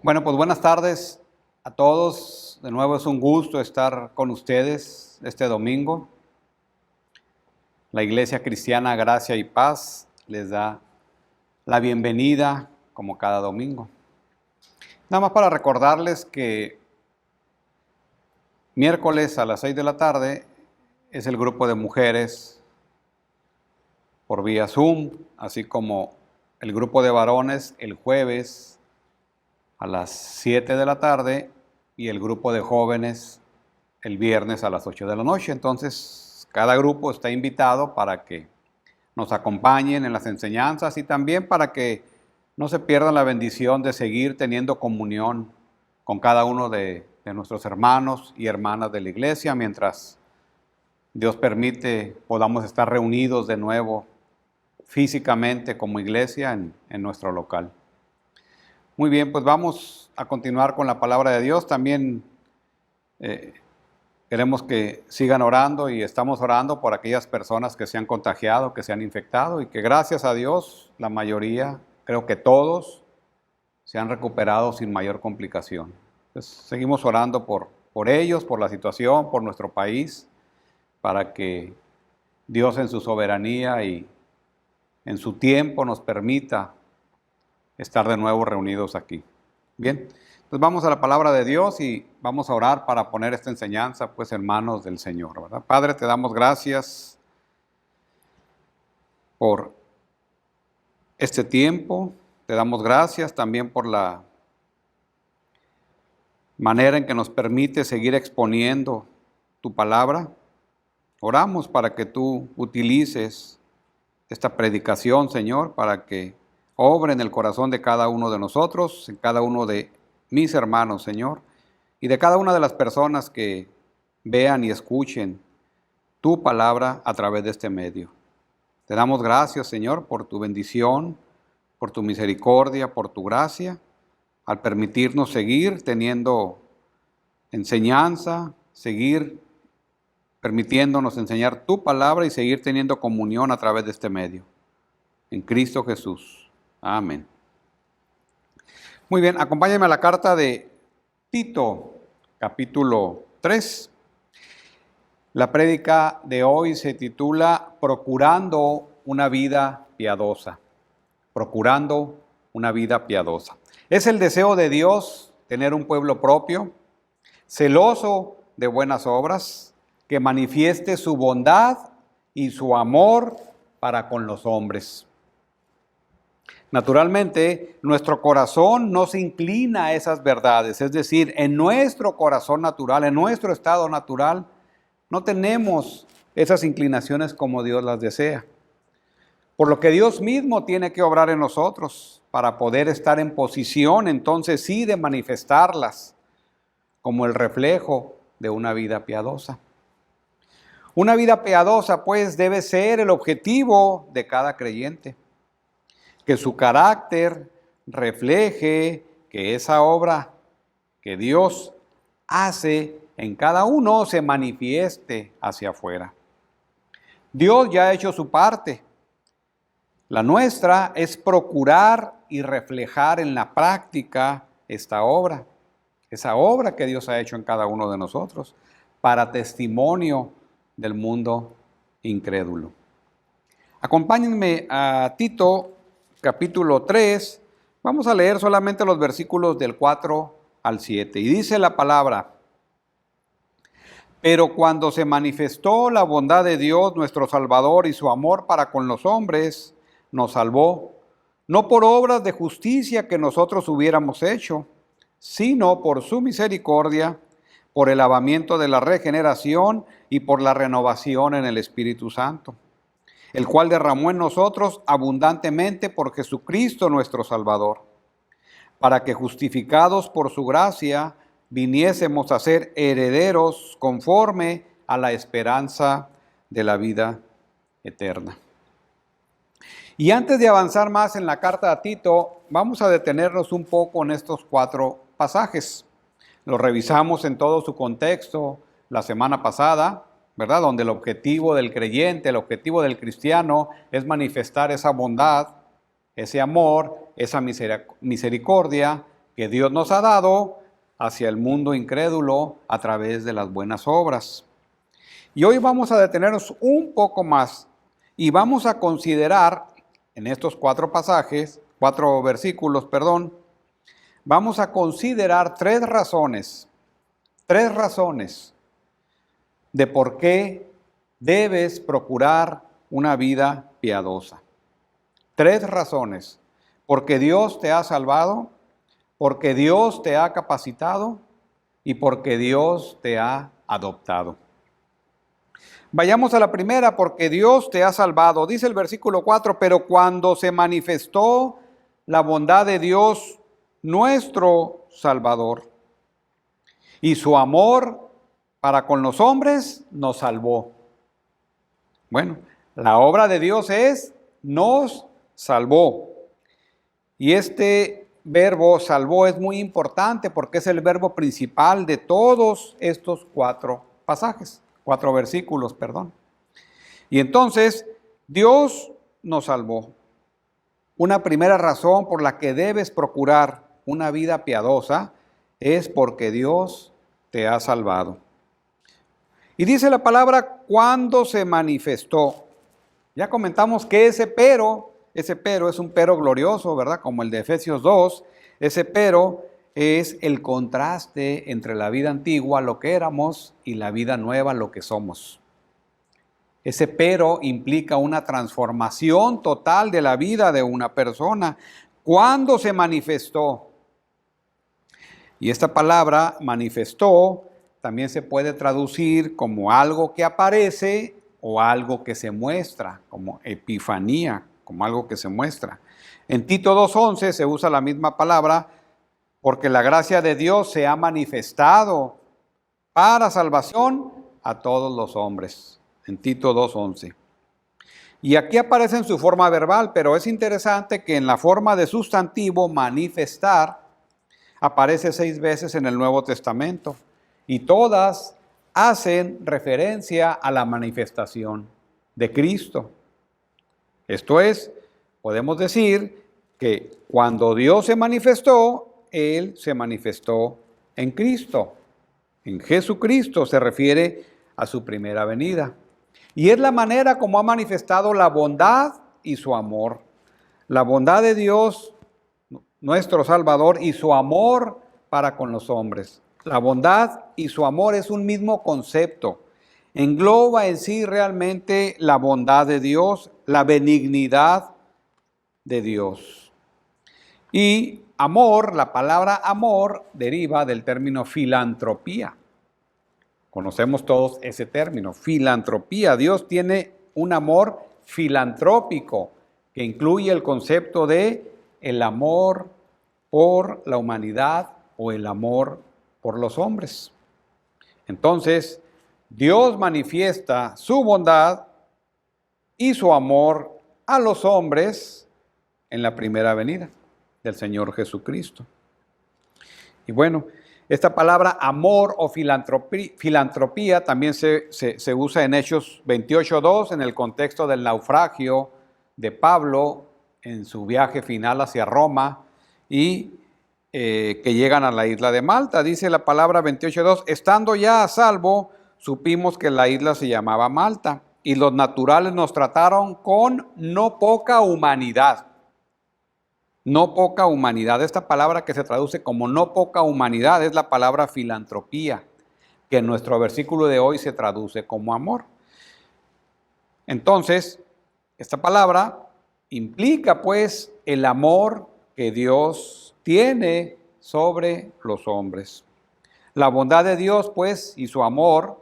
Bueno, pues buenas tardes a todos. De nuevo es un gusto estar con ustedes este domingo. La Iglesia Cristiana Gracia y Paz les da la bienvenida como cada domingo. Nada más para recordarles que miércoles a las 6 de la tarde es el grupo de mujeres por vía Zoom, así como el grupo de varones el jueves a las 7 de la tarde y el grupo de jóvenes el viernes a las 8 de la noche. Entonces, cada grupo está invitado para que nos acompañen en las enseñanzas y también para que no se pierdan la bendición de seguir teniendo comunión con cada uno de nuestros hermanos y hermanas de la iglesia, mientras Dios permite podamos estar reunidos de nuevo físicamente como iglesia en nuestro local. Muy bien, pues vamos a continuar con la palabra de Dios. También queremos que sigan orando y estamos orando por aquellas personas que se han contagiado, que se han infectado y que gracias a Dios la mayoría, creo que todos, se han recuperado sin mayor complicación. Entonces, seguimos orando por ellos, por la situación, por nuestro país, para que Dios en su soberanía y en su tiempo nos permita estar de nuevo reunidos aquí. Bien, pues vamos a la palabra de Dios y vamos a orar para poner esta enseñanza pues en manos del Señor, ¿verdad? Padre, te damos gracias por este tiempo, te damos gracias también por la manera en que nos permite seguir exponiendo tu palabra. Oramos para que tú utilices esta predicación, Señor, para que obre en el corazón de cada uno de nosotros, en cada uno de mis hermanos, Señor, y de cada una de las personas que vean y escuchen tu palabra a través de este medio. Te damos gracias, Señor, por tu bendición, por tu misericordia, por tu gracia, al permitirnos seguir teniendo enseñanza, seguir permitiéndonos enseñar tu palabra y seguir teniendo comunión a través de este medio. En Cristo Jesús. Amén. Muy bien, acompáñenme a la carta de Tito, capítulo 3. La prédica de hoy se titula Procurando una vida piadosa. Procurando una vida piadosa. Es el deseo de Dios tener un pueblo propio, celoso de buenas obras, que manifieste su bondad y su amor para con los hombres. Naturalmente, nuestro corazón no se inclina a esas verdades, es decir, en nuestro corazón natural, en nuestro estado natural, no tenemos esas inclinaciones como Dios las desea. Por lo que Dios mismo tiene que obrar en nosotros para poder estar en posición, entonces sí, de manifestarlas como el reflejo de una vida piadosa. Una vida piadosa, pues, debe ser el objetivo de cada creyente. Que su carácter refleje que esa obra que Dios hace en cada uno se manifieste hacia afuera. Dios ya ha hecho su parte. La nuestra es procurar y reflejar en la práctica esta obra, esa obra que Dios ha hecho en cada uno de nosotros, para testimonio del mundo incrédulo. Acompáñenme a Tito, capítulo 3, vamos a leer solamente los versículos del 4 al 7. Y dice la palabra: Pero cuando se manifestó la bondad de Dios nuestro Salvador y su amor para con los hombres, nos salvó, no por obras de justicia que nosotros hubiéramos hecho, sino por su misericordia, por el lavamiento de la regeneración y por la renovación en el Espíritu Santo, el cual derramó en nosotros abundantemente por Jesucristo nuestro Salvador, para que justificados por su gracia viniésemos a ser herederos conforme a la esperanza de la vida eterna. Y antes de avanzar más en la carta a Tito, vamos a detenernos un poco en estos 4 pasajes. Los revisamos en todo su contexto la semana pasada, ¿verdad? Donde el objetivo del creyente, el objetivo del cristiano es manifestar esa bondad, ese amor, esa misericordia que Dios nos ha dado hacia el mundo incrédulo a través de las buenas obras. Y hoy vamos a detenernos un poco más y vamos a considerar en estos cuatro versículos, vamos a considerar tres razones de por qué debes procurar una vida piadosa. Tres razones: porque Dios te ha salvado, porque Dios te ha capacitado y porque Dios te ha adoptado. Vayamos a la primera: porque Dios te ha salvado. Dice el versículo 4, pero cuando se manifestó la bondad de Dios, nuestro Salvador, y su amor para con los hombres, nos salvó. Bueno, la obra de Dios nos salvó. Y este verbo salvó es muy importante porque es el verbo principal de todos estos cuatro versículos. Y entonces, Dios nos salvó. Una primera razón por la que debes procurar una vida piadosa es porque Dios te ha salvado. Y dice la palabra cuando se manifestó. Ya comentamos que ese pero es un pero glorioso, ¿verdad? Como el de Efesios 2. Ese pero es el contraste entre la vida antigua, lo que éramos, y la vida nueva, lo que somos. Ese pero implica una transformación total de la vida de una persona. ¿Cuándo se manifestó? Y esta palabra manifestó también se puede traducir como algo que aparece o algo que se muestra, como epifanía, como algo que se muestra. En Tito 2:11 se usa la misma palabra, porque la gracia de Dios se ha manifestado para salvación a todos los hombres. En Tito 2:11. Y aquí aparece en su forma verbal, pero es interesante que en la forma de sustantivo manifestar aparece 6 veces en el Nuevo Testamento y todas hacen referencia a la manifestación de Cristo. Esto es, podemos decir que cuando Dios se manifestó, Él se manifestó en Cristo. En Jesucristo se refiere a su primera venida. Y es la manera como ha manifestado la bondad y su amor. La bondad de Dios, nuestro Salvador, y su amor para con los hombres. La bondad y su amor es un mismo concepto. Engloba en sí realmente la bondad de Dios, la benignidad de Dios. Y amor, la palabra amor deriva del término filantropía. Conocemos todos ese término, filantropía. Dios tiene un amor filantrópico que incluye el concepto de el amor por la humanidad o el amor por los hombres. Entonces, Dios manifiesta su bondad y su amor a los hombres en la primera venida del Señor Jesucristo. Y bueno, esta palabra amor o filantropía también se usa en Hechos 28:2 en el contexto del naufragio de Pablo en su viaje final hacia Roma y que llegan a la isla de Malta. Dice la palabra 28:2, estando ya a salvo, supimos que la isla se llamaba Malta y los naturales nos trataron con no poca humanidad. No poca humanidad. Esta palabra que se traduce como no poca humanidad es la palabra filantropía, que en nuestro versículo de hoy se traduce como amor. Entonces, esta palabra implica pues el amor que Dios tiene sobre los hombres. La bondad de Dios pues y su amor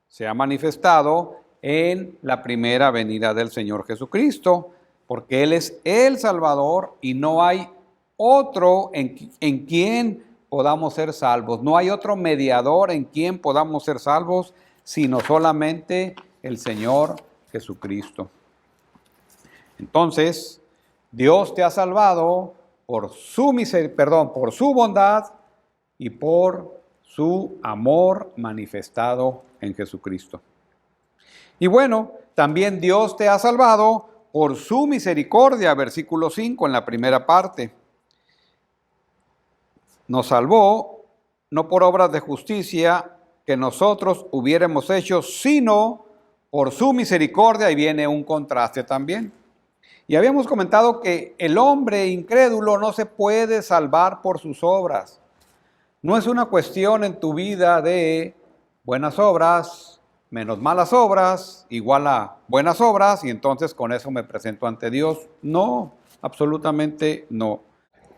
se ha manifestado en la primera venida del Señor Jesucristo, porque Él es el Salvador y no hay otro en quien podamos ser salvos. No hay otro mediador en quien podamos ser salvos, sino solamente el Señor Jesucristo. Entonces, Dios te ha salvado por su bondad y por su amor manifestado en Jesucristo. Y bueno, también Dios te ha salvado por su misericordia, versículo 5 en la primera parte. nos salvó no por obras de justicia que nosotros hubiéramos hecho, sino por su misericordia. Y viene un contraste también. Y habíamos comentado que el hombre incrédulo no se puede salvar por sus obras. No es una cuestión en tu vida de buenas obras menos malas obras igual a buenas obras y entonces con eso me presento ante Dios. No, absolutamente no.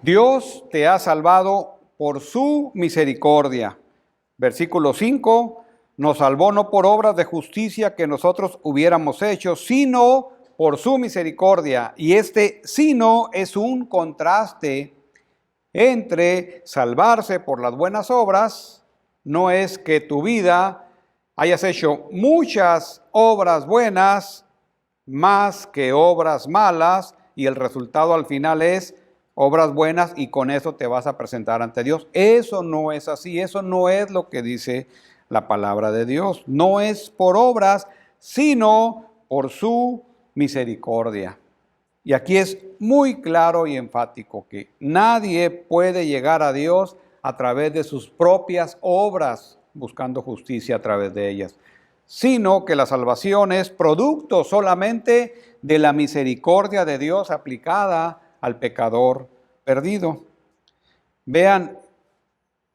Dios te ha salvado por su misericordia. Versículo 5, nos salvó no por obras de justicia que nosotros hubiéramos hecho, sino por su misericordia. Y este sino es un contraste entre salvarse por las buenas obras. No es que tu vida hayas hecho muchas obras buenas más que obras malas y el resultado al final es obras buenas y con eso te vas a presentar ante Dios. Eso no es así, eso no es lo que dice la palabra de Dios. No es por obras, sino por su misericordia. Y aquí es muy claro y enfático que nadie puede llegar a Dios a través de sus propias obras, buscando justicia a través de ellas, sino que la salvación es producto solamente de la misericordia de Dios aplicada al pecador perdido. Vean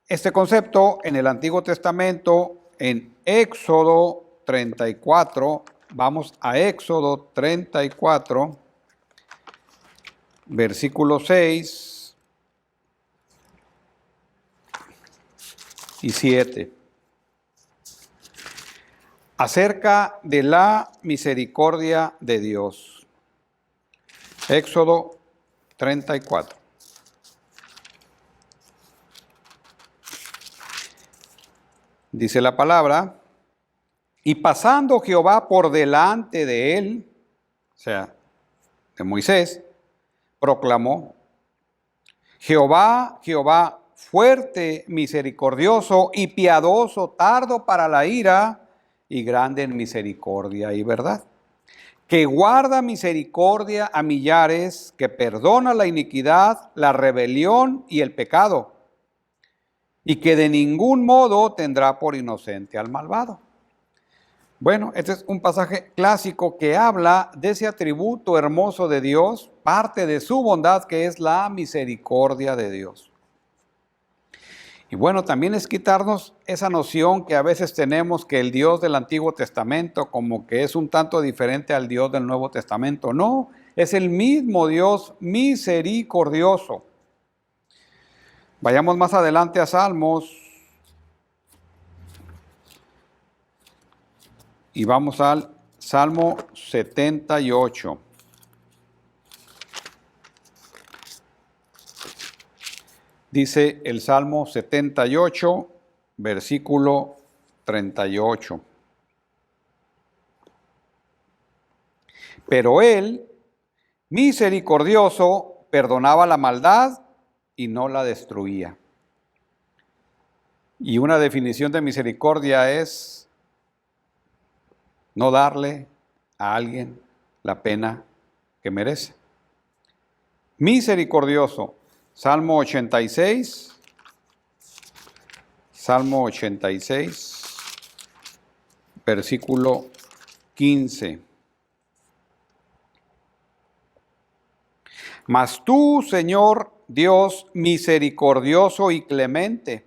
este concepto en el Antiguo Testamento, en Éxodo 34, vamos a Éxodo 34, versículos 6 y 7. Acerca de la misericordia de Dios. Éxodo 34. Dice la palabra, y pasando Jehová por delante de él, o sea, de Moisés, proclamó, Jehová, Jehová, fuerte, misericordioso y piadoso, tardo para la ira y grande en misericordia y verdad, que guarda misericordia a millares, que perdona la iniquidad, la rebelión y el pecado, y que de ningún modo tendrá por inocente al malvado. Bueno, este es un pasaje clásico que habla de ese atributo hermoso de Dios, parte de su bondad que es la misericordia de Dios. Y bueno, también es quitarnos esa noción que a veces tenemos que el Dios del Antiguo Testamento como que es un tanto diferente al Dios del Nuevo Testamento. No, es el mismo Dios misericordioso. Vayamos más adelante a Salmos. Y vamos al Salmo 78. Dice el Salmo 78, versículo 38. Pero él, misericordioso, perdonaba la maldad y no la destruía. Y una definición de misericordia es no darle a alguien la pena que merece. Misericordioso. Salmo 86. Salmo 86, versículo 15. Mas tú, Señor Dios, misericordioso y clemente,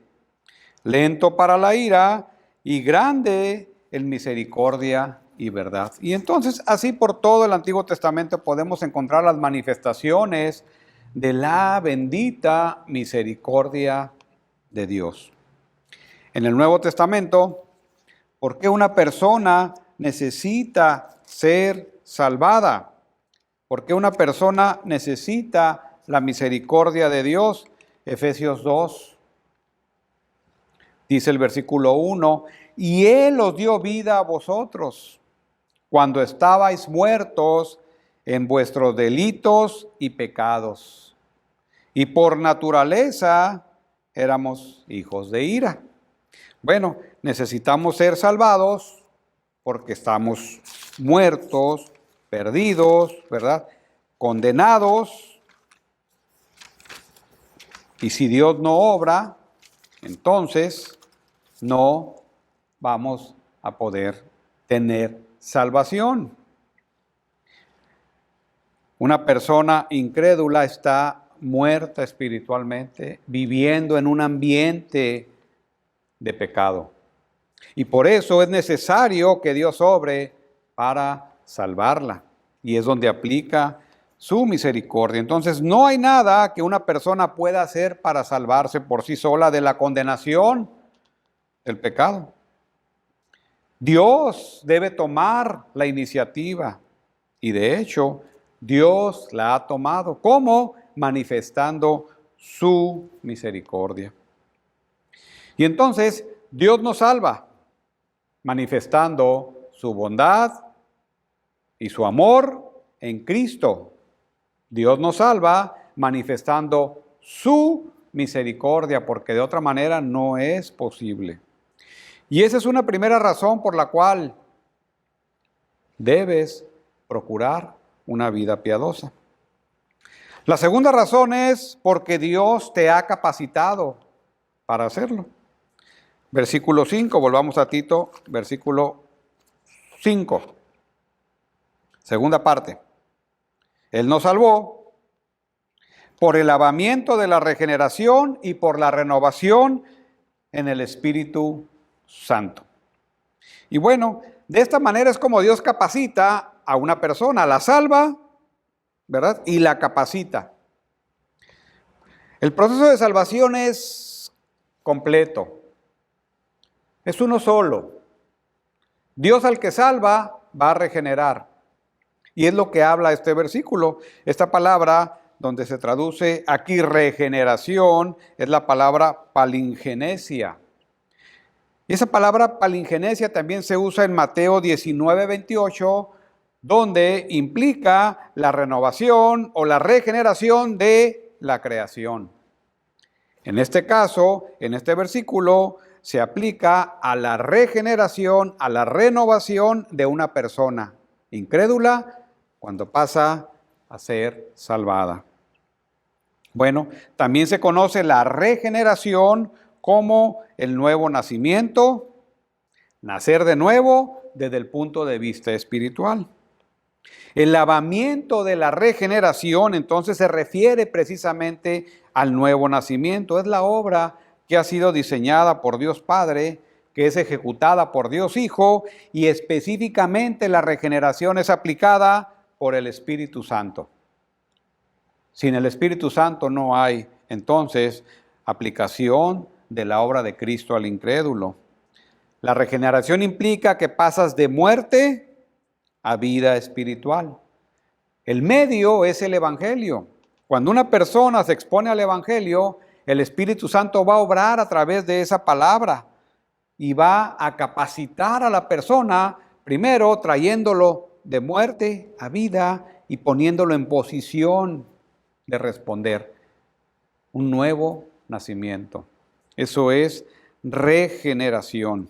lento para la ira y grande en misericordia y verdad. Y entonces así por todo el Antiguo Testamento podemos encontrar las manifestaciones de la bendita misericordia de Dios. En el Nuevo Testamento, ¿por qué una persona necesita ser salvada? ¿Por qué una persona necesita la misericordia de Dios? Efesios 2, dice el versículo 1, y Él os dio vida a vosotros cuando estabais muertos en vuestros delitos y pecados, y por naturaleza éramos hijos de ira. Bueno, necesitamos ser salvados porque estamos muertos, perdidos, ¿verdad? Condenados. Y si Dios no obra, entonces no vamos a poder tener salvación. Una persona incrédula está muerta espiritualmente, viviendo en un ambiente de pecado. Y por eso es necesario que Dios obre para salvarla. Y es donde aplica su misericordia. Entonces, no hay nada que una persona pueda hacer para salvarse por sí sola de la condenación del pecado. Dios debe tomar la iniciativa. Y de hecho, Dios la ha tomado. ¿Cómo? Manifestando su misericordia. Y entonces, Dios nos salva, manifestando su bondad y su amor en Cristo. Dios nos salva manifestando su misericordia, porque de otra manera no es posible. Y esa es una primera razón por la cual debes procurar una vida piadosa. La segunda razón es porque Dios te ha capacitado para hacerlo. Versículo 5, volvamos a Tito, versículo 5. Segunda parte. Él nos salvó por el lavamiento de la regeneración y por la renovación en el Espíritu Santo. Y bueno, de esta manera es como Dios capacita a una persona, la salva, ¿verdad? Y la capacita. El proceso de salvación es completo. Es uno solo. Dios al que salva va a regenerar. Y es lo que habla este versículo. Esta palabra, donde se traduce aquí regeneración, es la palabra palingenesia. Y esa palabra palingenesia también se usa en Mateo 19:28, donde implica la renovación o la regeneración de la creación. En este caso, en este versículo, se aplica a la regeneración, a la renovación de una persona incrédula cuando pasa a ser salvada. Bueno, también se conoce la regeneración como el nuevo nacimiento, nacer de nuevo desde el punto de vista espiritual. El lavamiento de la regeneración entonces se refiere precisamente al nuevo nacimiento. Es la obra que ha sido diseñada por Dios Padre, que es ejecutada por Dios Hijo, y específicamente la regeneración es aplicada por el Espíritu Santo. Sin el Espíritu Santo no hay entonces aplicación de la obra de Cristo al incrédulo. La regeneración implica que pasas de muerte a vida espiritual. El medio es el Evangelio. Cuando una persona se expone al Evangelio, el Espíritu Santo va a obrar a través de esa palabra y va a capacitar a la persona, primero trayéndolo de muerte a vida y poniéndolo en posición de responder. Un nuevo nacimiento. Eso es regeneración.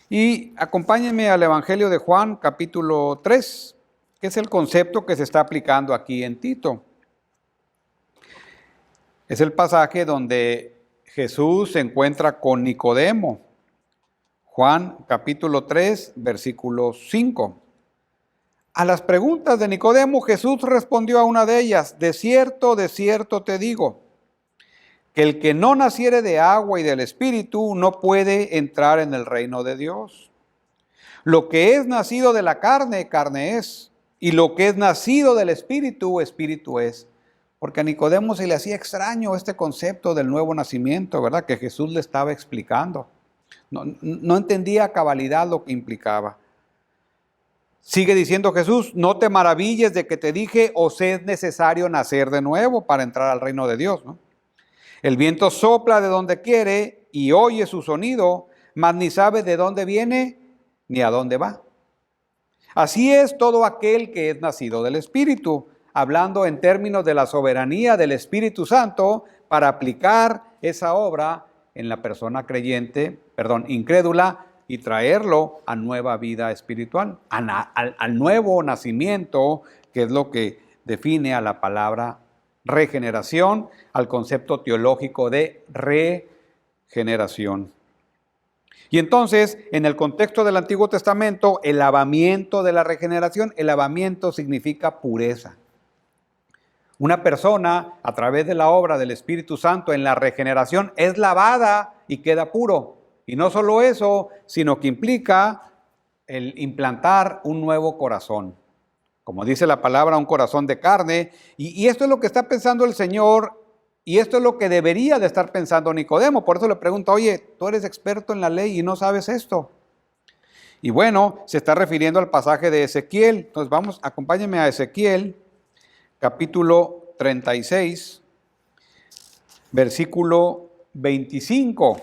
Y acompáñenme al Evangelio de Juan, capítulo 3, que es el concepto que se está aplicando aquí en Tito. Es el pasaje donde Jesús se encuentra con Nicodemo. Juan, capítulo 3, versículo 5. A las preguntas de Nicodemo, Jesús respondió a una de ellas: de cierto te digo, que el que no naciere de agua y del Espíritu no puede entrar en el reino de Dios. Lo que es nacido de la carne, carne es, y lo que es nacido del Espíritu, Espíritu es. Porque a Nicodemo se le hacía extraño este concepto del nuevo nacimiento, ¿verdad? Que Jesús le estaba explicando. No entendía a cabalidad lo que implicaba. Sigue diciendo Jesús: no te maravilles de que te dije, os es necesario nacer de nuevo para entrar al reino de Dios, ¿no? El viento sopla de donde quiere y oye su sonido, mas ni sabe de dónde viene ni a dónde va. Así es todo aquel que es nacido del Espíritu, hablando en términos de la soberanía del Espíritu Santo para aplicar esa obra en la persona incrédula, y traerlo a nueva vida espiritual, al nuevo nacimiento, que es lo que define a la palabra regeneración al concepto teológico de regeneración. Y entonces, en el contexto del Antiguo Testamento, el lavamiento de la regeneración, el lavamiento significa pureza. Una persona, a través de la obra del Espíritu Santo en la regeneración, es lavada y queda puro. Y no solo eso, sino que implica el implantar un nuevo corazón. Como dice la palabra, un corazón de carne. Y esto es lo que está pensando el Señor, y esto es lo que debería de estar pensando Nicodemo. Por eso le pregunta, oye, tú eres experto en la ley y no sabes esto. Y bueno, se está refiriendo al pasaje de Ezequiel. Entonces vamos, acompáñenme a Ezequiel, capítulo 36, versículo 25.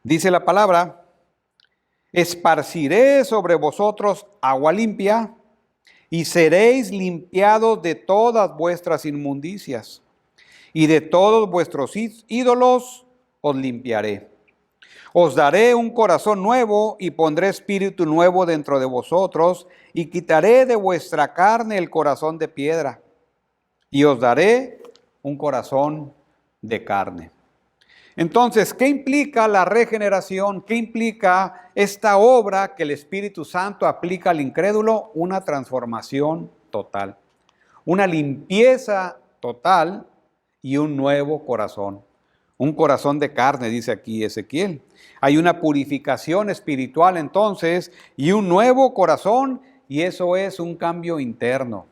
Dice la palabra, esparciré sobre vosotros agua limpia y seréis limpiados de todas vuestras inmundicias y de todos vuestros ídolos os limpiaré. Os daré un corazón nuevo y pondré espíritu nuevo dentro de vosotros y quitaré de vuestra carne el corazón de piedra y os daré un corazón de carne. Entonces, ¿qué implica la regeneración? ¿Qué implica esta obra que el Espíritu Santo aplica al incrédulo? Una transformación total, una limpieza total y un nuevo corazón. Un corazón de carne, dice aquí Ezequiel. Hay una purificación espiritual entonces y un nuevo corazón, y eso es un cambio interno.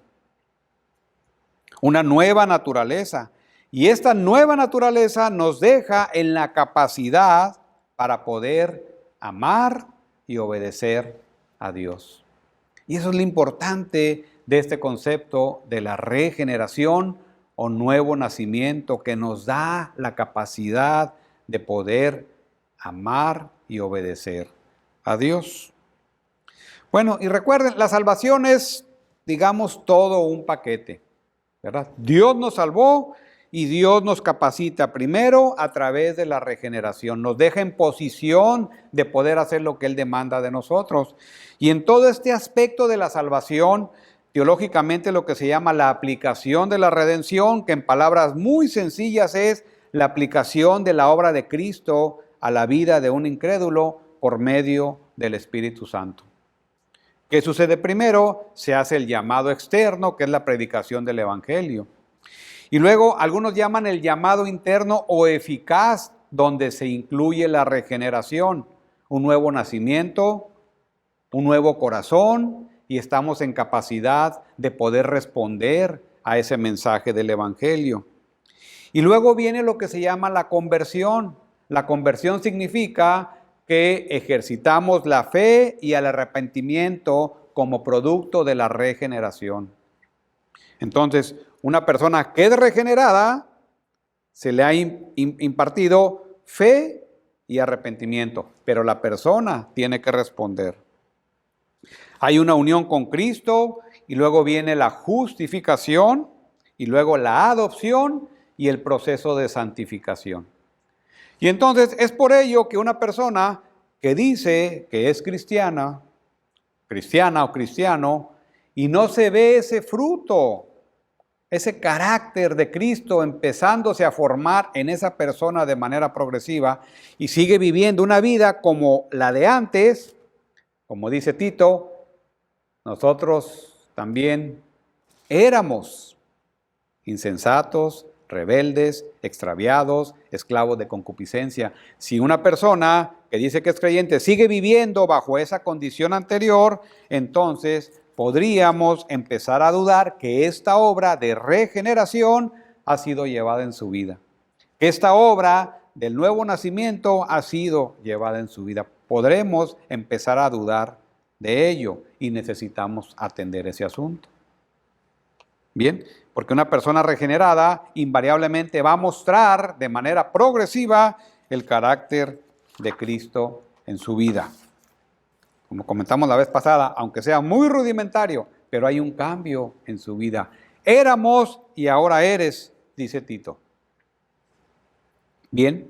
Una nueva naturaleza. Y esta nueva naturaleza nos deja en la capacidad para poder amar y obedecer a Dios. Y eso es lo importante de este concepto de la regeneración o nuevo nacimiento, que nos da la capacidad de poder amar y obedecer a Dios. Bueno, y recuerden, la salvación es, digamos, todo un paquete, ¿verdad? Dios nos salvó y Dios nos capacita primero a través de la regeneración. Nos deja en posición de poder hacer lo que Él demanda de nosotros. Y en todo este aspecto de la salvación, teológicamente lo que se llama la aplicación de la redención, que en palabras muy sencillas es la aplicación de la obra de Cristo a la vida de un incrédulo por medio del Espíritu Santo. ¿Qué sucede primero? Se hace el llamado externo, que es la predicación del Evangelio. Y luego algunos llaman el llamado interno o eficaz, donde se incluye la regeneración, un nuevo nacimiento, un nuevo corazón, y estamos en capacidad de poder responder a ese mensaje del Evangelio. Y luego viene lo que se llama la conversión. La conversión significa que ejercitamos la fe y el arrepentimiento como producto de la regeneración. Entonces, una persona que es regenerada, se le ha impartido fe y arrepentimiento, pero la persona tiene que responder. Hay una unión con Cristo y luego viene la justificación y luego la adopción y el proceso de santificación. Y entonces es por ello que una persona que dice que es cristiana o cristiano, y no se ve ese fruto, ese carácter de Cristo empezándose a formar en esa persona de manera progresiva y sigue viviendo una vida como la de antes, como dice Tito, nosotros también éramos insensatos, rebeldes, extraviados, esclavos de concupiscencia. Si una persona que dice que es creyente sigue viviendo bajo esa condición anterior, entonces podríamos empezar a dudar que esta obra de regeneración ha sido llevada en su vida. Que esta obra del nuevo nacimiento ha sido llevada en su vida. Podremos empezar a dudar de ello y necesitamos atender ese asunto. Bien, porque una persona regenerada invariablemente va a mostrar de manera progresiva el carácter de Cristo en su vida. Como comentamos la vez pasada, aunque sea muy rudimentario, pero hay un cambio en su vida. Éramos y ahora eres, dice Tito. Bien,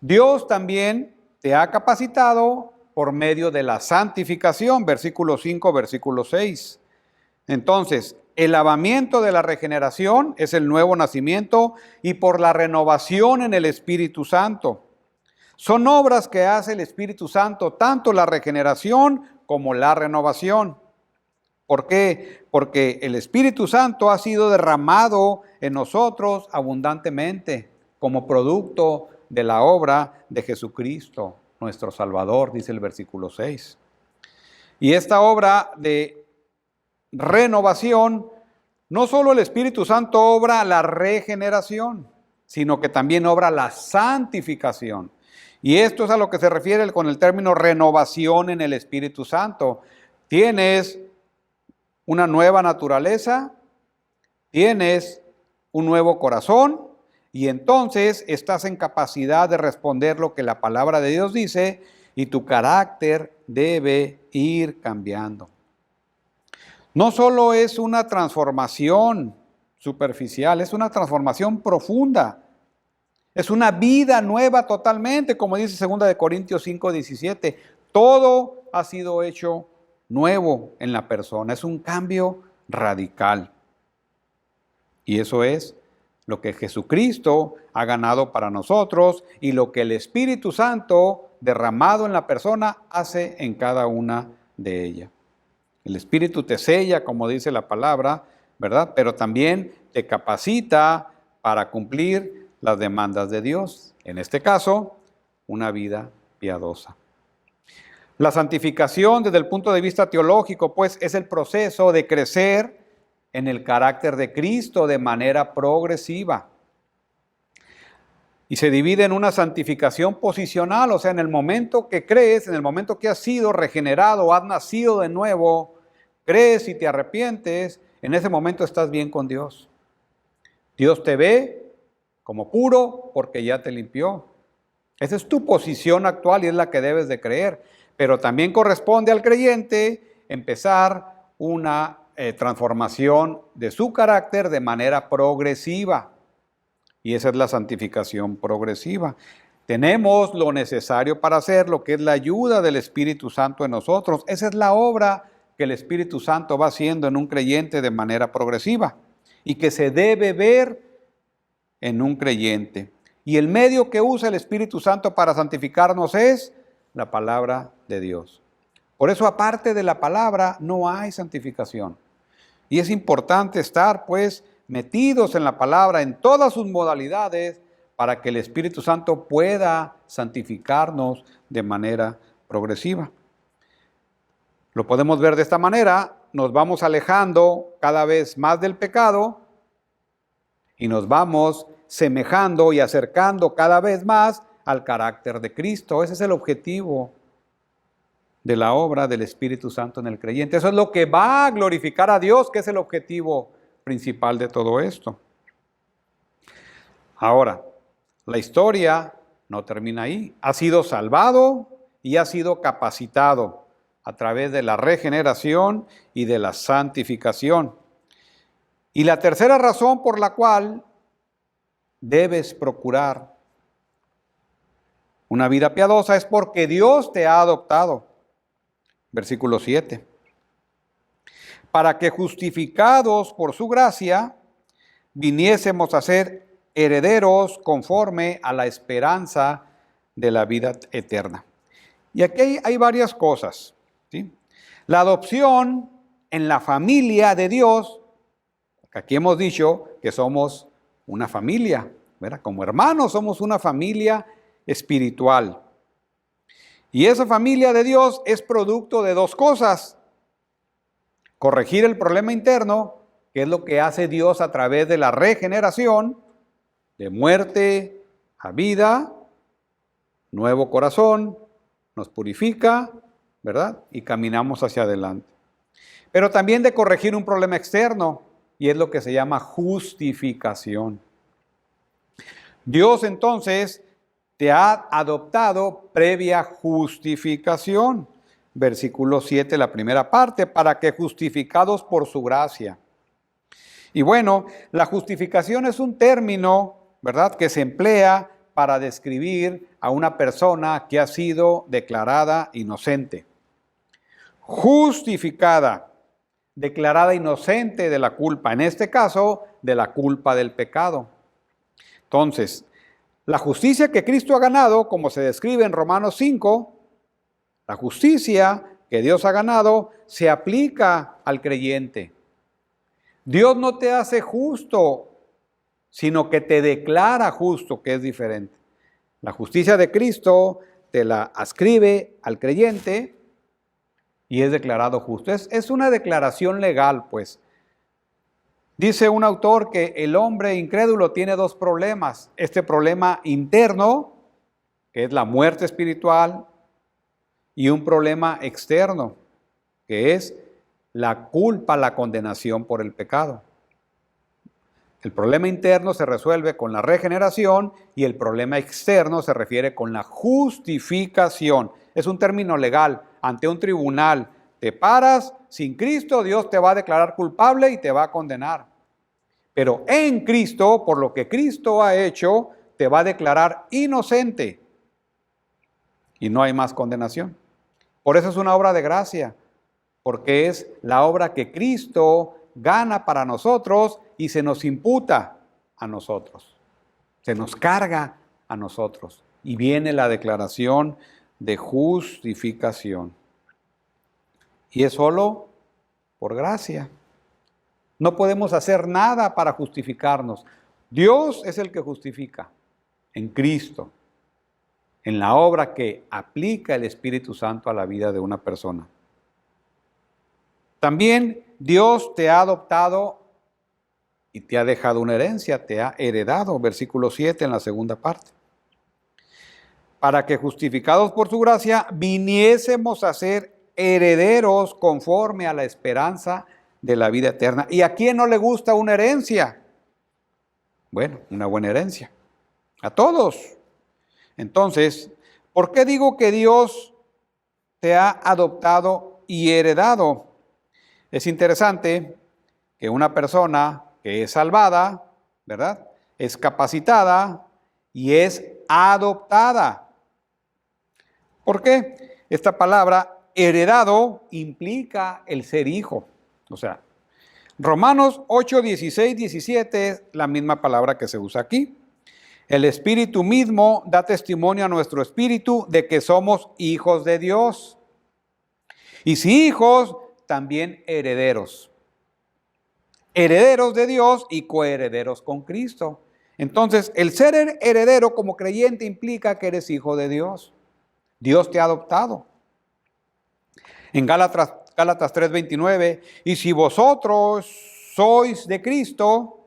Dios también te ha capacitado por medio de la santificación, versículo 5, versículo 6. Entonces, el lavamiento de la regeneración es el nuevo nacimiento y por la renovación en el Espíritu Santo. Son obras que hace el Espíritu Santo, tanto la regeneración como la renovación. ¿Por qué? Porque el Espíritu Santo ha sido derramado en nosotros abundantemente como producto de la obra de Jesucristo, nuestro Salvador, dice el versículo 6. Y esta obra de renovación, no solo el Espíritu Santo obra la regeneración, sino que también obra la santificación. Y esto es a lo que se refiere con el término renovación en el Espíritu Santo. Tienes una nueva naturaleza, tienes un nuevo corazón y entonces estás en capacidad de responder lo que la palabra de Dios dice y tu carácter debe ir cambiando. No solo es una transformación superficial, es una transformación profunda. Es una vida nueva totalmente, como dice 2 Corintios 5:17. Todo ha sido hecho nuevo en la persona. Es un cambio radical. Y eso es lo que Jesucristo ha ganado para nosotros y lo que el Espíritu Santo derramado en la persona hace en cada una de ellas. El Espíritu te sella, como dice la palabra, ¿verdad? Pero también te capacita para cumplir las demandas de Dios. En este caso, una vida piadosa. La santificación desde el punto de vista teológico, pues, es el proceso de crecer en el carácter de Cristo de manera progresiva. Y se divide en una santificación posicional, o sea, en el momento que crees, en el momento que has sido regenerado, has nacido de nuevo, crees y te arrepientes, en ese momento estás bien con Dios. Dios te ve como puro porque ya te limpió. Esa es tu posición actual y es la que debes de creer. Pero también corresponde al creyente empezar una transformación de su carácter de manera progresiva. Y esa es la santificación progresiva. Tenemos lo necesario para hacerlo, que es la ayuda del Espíritu Santo en nosotros. Esa es la obra que el Espíritu Santo va haciendo en un creyente de manera progresiva y que se debe ver en un creyente. Y el medio que usa el Espíritu Santo para santificarnos es la palabra de Dios. Por eso, aparte de la palabra, no hay santificación. Y es importante estar, pues, metidos en la palabra en todas sus modalidades para que el Espíritu Santo pueda santificarnos de manera progresiva. Lo podemos ver de esta manera, nos vamos alejando cada vez más del pecado y nos vamos semejando y acercando cada vez más al carácter de Cristo. Ese es el objetivo de la obra del Espíritu Santo en el creyente. Eso es lo que va a glorificar a Dios, que es el objetivo principal de todo esto. Ahora, la historia no termina ahí. Ha sido salvado y ha sido capacitado a través de la regeneración y de la santificación. Y la tercera razón por la cual debes procurar una vida piadosa es porque Dios te ha adoptado. Versículo 7. Para que justificados por su gracia, viniésemos a ser herederos conforme a la esperanza de la vida eterna. Y aquí hay varias cosas, ¿sí? La adopción en la familia de Dios, aquí hemos dicho que somos una familia, ¿verdad? Como hermanos somos una familia espiritual. Y esa familia de Dios es producto de dos cosas. Corregir el problema interno, que es lo que hace Dios a través de la regeneración, de muerte a vida, nuevo corazón, nos purifica, ¿verdad? Y caminamos hacia adelante. Pero también de corregir un problema externo, y es lo que se llama justificación. Dios entonces te ha adoptado previa justificación. Versículo 7, la primera parte, para que justificados por su gracia. Y bueno, la justificación es un término, ¿verdad?, que se emplea para describir a una persona que ha sido declarada inocente. Justificada. declarada inocente de la culpa, en este caso, de la culpa del pecado. Entonces, la justicia que Cristo ha ganado, como se describe en Romanos 5, la justicia que Dios ha ganado se aplica al creyente. Dios no te hace justo, sino que te declara justo, que es diferente. La justicia de Cristo te la ascribe al creyente y es declarado justo. Es una declaración legal, pues. Dice un autor que el hombre incrédulo tiene dos problemas. Este problema interno, que es la muerte espiritual, y un problema externo, que es la culpa, la condenación por el pecado. El problema interno se resuelve con la regeneración y el problema externo se refiere con la justificación. Es un término legal. Ante un tribunal te paras, sin Cristo Dios te va a declarar culpable y te va a condenar. Pero en Cristo, por lo que Cristo ha hecho, te va a declarar inocente y no hay más condenación. Por eso es una obra de gracia, porque es la obra que Cristo gana para nosotros y se nos imputa a nosotros, se nos carga a nosotros y viene la declaración de justificación. Y es solo por gracia. No podemos hacer nada para justificarnos. Dios es el que justifica en Cristo, en la obra que aplica el Espíritu Santo a la vida de una persona. También Dios te ha adoptado y te ha dejado una herencia, te ha heredado, versículo 7 en la segunda parte. Para que justificados por su gracia viniésemos a ser herederos conforme a la esperanza de la vida eterna. ¿Y a quién no le gusta una herencia? Bueno, una buena herencia. A todos. Entonces, ¿por qué digo que Dios te ha adoptado y heredado? Es interesante que una persona que es salvada, ¿verdad?, es capacitada y es adoptada. ¿Por qué? Esta palabra heredado implica el ser hijo. O sea, Romanos 8, 16, 17 es la misma palabra que se usa aquí. El Espíritu mismo da testimonio a nuestro espíritu de que somos hijos de Dios. Y si hijos, también herederos. Herederos de Dios y coherederos con Cristo. Entonces, el ser heredero como creyente implica que eres hijo de Dios. Dios te ha adoptado. En Gálatas 3:29, y si vosotros sois de Cristo,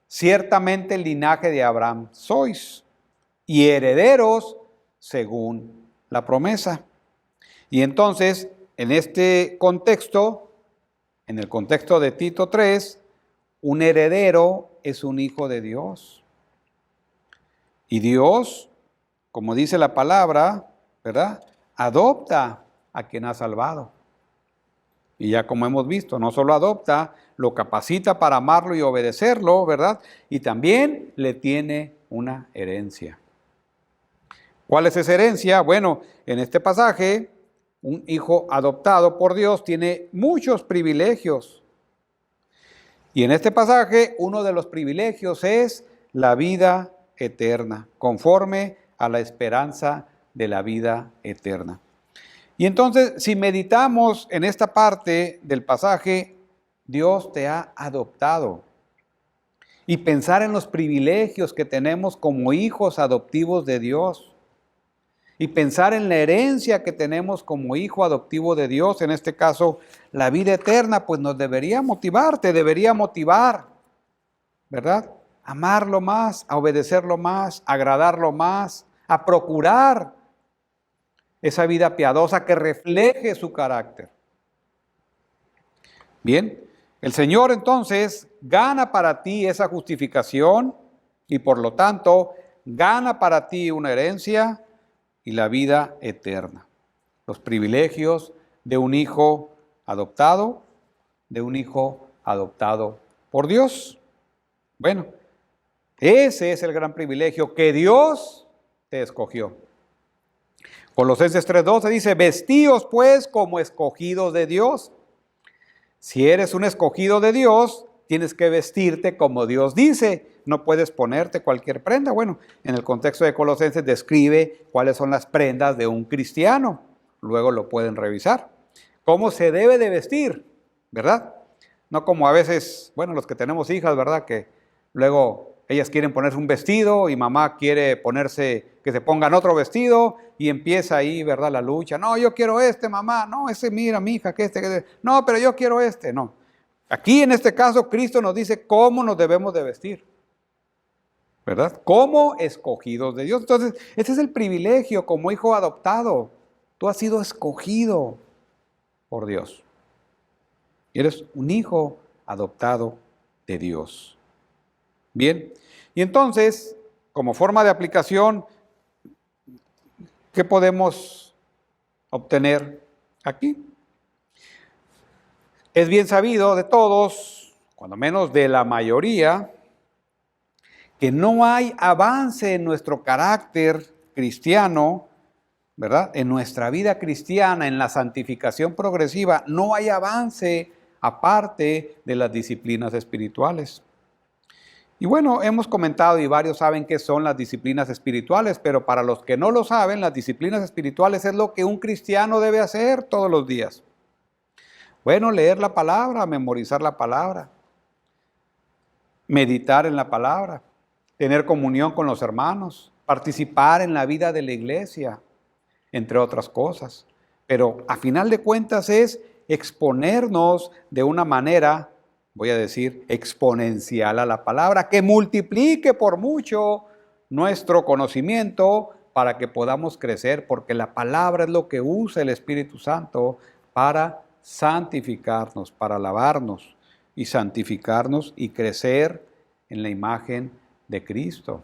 ciertamente el linaje de Abraham sois, y herederos según la promesa. Y entonces, en este contexto, en el contexto de Tito 3, un heredero es un hijo de Dios. Y Dios, como dice la palabra, ¿verdad?, adopta a quien ha salvado. Y ya como hemos visto, no solo adopta, lo capacita para amarlo y obedecerlo, ¿verdad? Y también le tiene una herencia. ¿Cuál es esa herencia? Bueno, en este pasaje, un hijo adoptado por Dios tiene muchos privilegios. Y en este pasaje, uno de los privilegios es la vida eterna, conforme a la esperanza de la vida eterna. Y entonces, si meditamos en esta parte del pasaje, Dios te ha adoptado. Y pensar en los privilegios que tenemos como hijos adoptivos de Dios. Y pensar en la herencia que tenemos como hijo adoptivo de Dios, en este caso, la vida eterna, pues nos debería motivar, te debería motivar, ¿verdad? Amarlo más, a obedecerlo más, a agradarlo más, a procurar esa vida piadosa que refleje su carácter. Bien, el Señor entonces gana para ti esa justificación y por lo tanto gana para ti una herencia y la vida eterna. Los privilegios de un hijo adoptado, por Dios. Bueno, ese es el gran privilegio que Dios te escogió. Colosenses 3:12 dice, vestíos pues como escogidos de Dios, Si eres un escogido de Dios, tienes que vestirte como Dios dice. No puedes ponerte cualquier prenda. Bueno, en el contexto de Colosenses describe cuáles son las prendas de un cristiano. Luego lo pueden revisar. ¿Cómo se debe de vestir? ¿Verdad? No como a veces, bueno, los que tenemos hijas, ¿verdad? Que luego ellas quieren ponerse un vestido y mamá quiere ponerse, que se pongan otro vestido y empieza ahí, ¿verdad? La lucha. No, yo quiero este, mamá. No, ese, mira, mi hija, que este. No, pero yo quiero este. No. Aquí en este caso Cristo nos dice cómo nos debemos de vestir, ¿verdad? Como escogidos de Dios. Entonces, este es el privilegio como hijo adoptado. Tú has sido escogido por Dios. Y eres un hijo adoptado de Dios. Bien, y entonces, como forma de aplicación, ¿qué podemos obtener aquí? Es bien sabido de todos, cuando menos de la mayoría, que no hay avance en nuestro carácter cristiano, ¿verdad? En nuestra vida cristiana, en la santificación progresiva, no hay avance aparte de las disciplinas espirituales. Y bueno, hemos comentado y varios saben qué son las disciplinas espirituales, pero para los que no lo saben, las disciplinas espirituales es lo que un cristiano debe hacer todos los días. Bueno, leer la palabra, memorizar la palabra, meditar en la palabra, tener comunión con los hermanos, participar en la vida de la iglesia, entre otras cosas. Pero a final de cuentas es exponernos de una manera, voy a decir, exponencial a la palabra, que multiplique por mucho nuestro conocimiento para que podamos crecer, porque la palabra es lo que usa el Espíritu Santo para santificarnos, para lavarnos y santificarnos y crecer en la imagen de Cristo.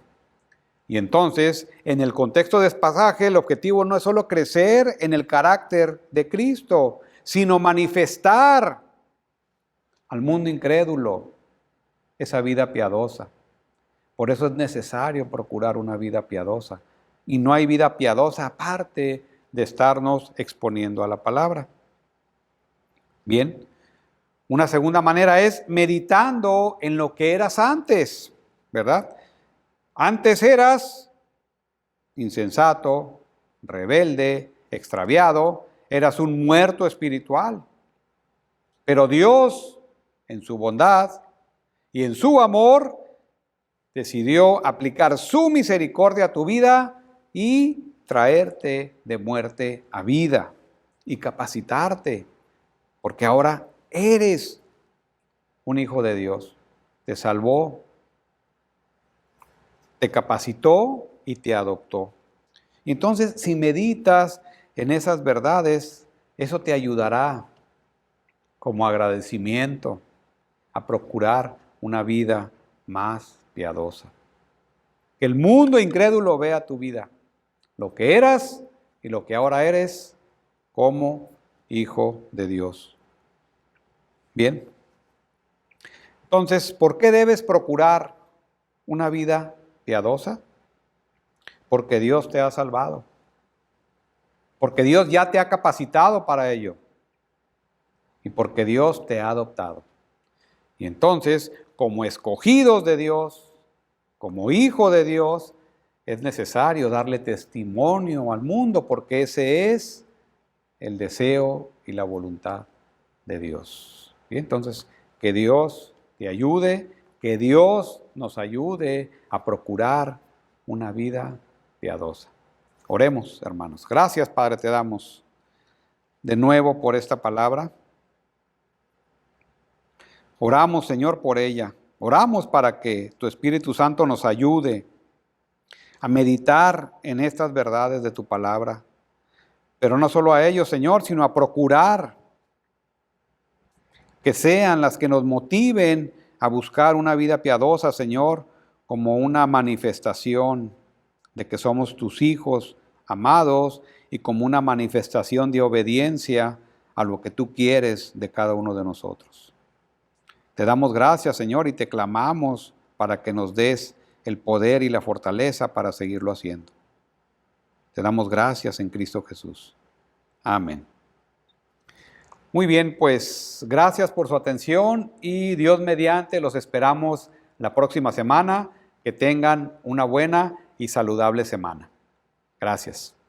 Y entonces, en el contexto de este pasaje, el objetivo no es solo crecer en el carácter de Cristo, sino manifestar al mundo incrédulo esa vida piadosa. Por eso es necesario procurar una vida piadosa. Y no hay vida piadosa aparte de estarnos exponiendo a la palabra. Bien, una segunda manera es meditando en lo que eras antes, ¿verdad? Antes eras insensato, rebelde, extraviado, eras un muerto espiritual. Pero Dios, en su bondad y en su amor, decidió aplicar su misericordia a tu vida y traerte de muerte a vida y capacitarte, porque ahora eres un hijo de Dios. Te salvó, te capacitó y te adoptó. Entonces, si meditas en esas verdades, eso te ayudará como agradecimiento a procurar una vida más piadosa. Que el mundo incrédulo vea tu vida, lo que eras y lo que ahora eres como hijo de Dios. Bien. Entonces, ¿por qué debes procurar una vida piadosa? Porque Dios te ha salvado. Porque Dios ya te ha capacitado para ello. Y porque Dios te ha adoptado. Y entonces, como escogidos de Dios, como hijo de Dios, es necesario darle testimonio al mundo, porque ese es el deseo y la voluntad de Dios. Y entonces, que Dios te ayude, que Dios nos ayude a procurar una vida piadosa. Oremos, hermanos. Gracias, Padre, te damos de nuevo por esta palabra. Oramos, Señor, por ella. Oramos para que tu Espíritu Santo nos ayude a meditar en estas verdades de tu palabra. Pero no solo a ello, Señor, sino a procurar que sean las que nos motiven a buscar una vida piadosa, Señor, como una manifestación de que somos tus hijos amados y como una manifestación de obediencia a lo que tú quieres de cada uno de nosotros. Te damos gracias, Señor, y te clamamos para que nos des el poder y la fortaleza para seguirlo haciendo. Te damos gracias en Cristo Jesús. Amén. Muy bien, pues gracias por su atención y Dios mediante los esperamos la próxima semana. Que tengan una buena y saludable semana. Gracias.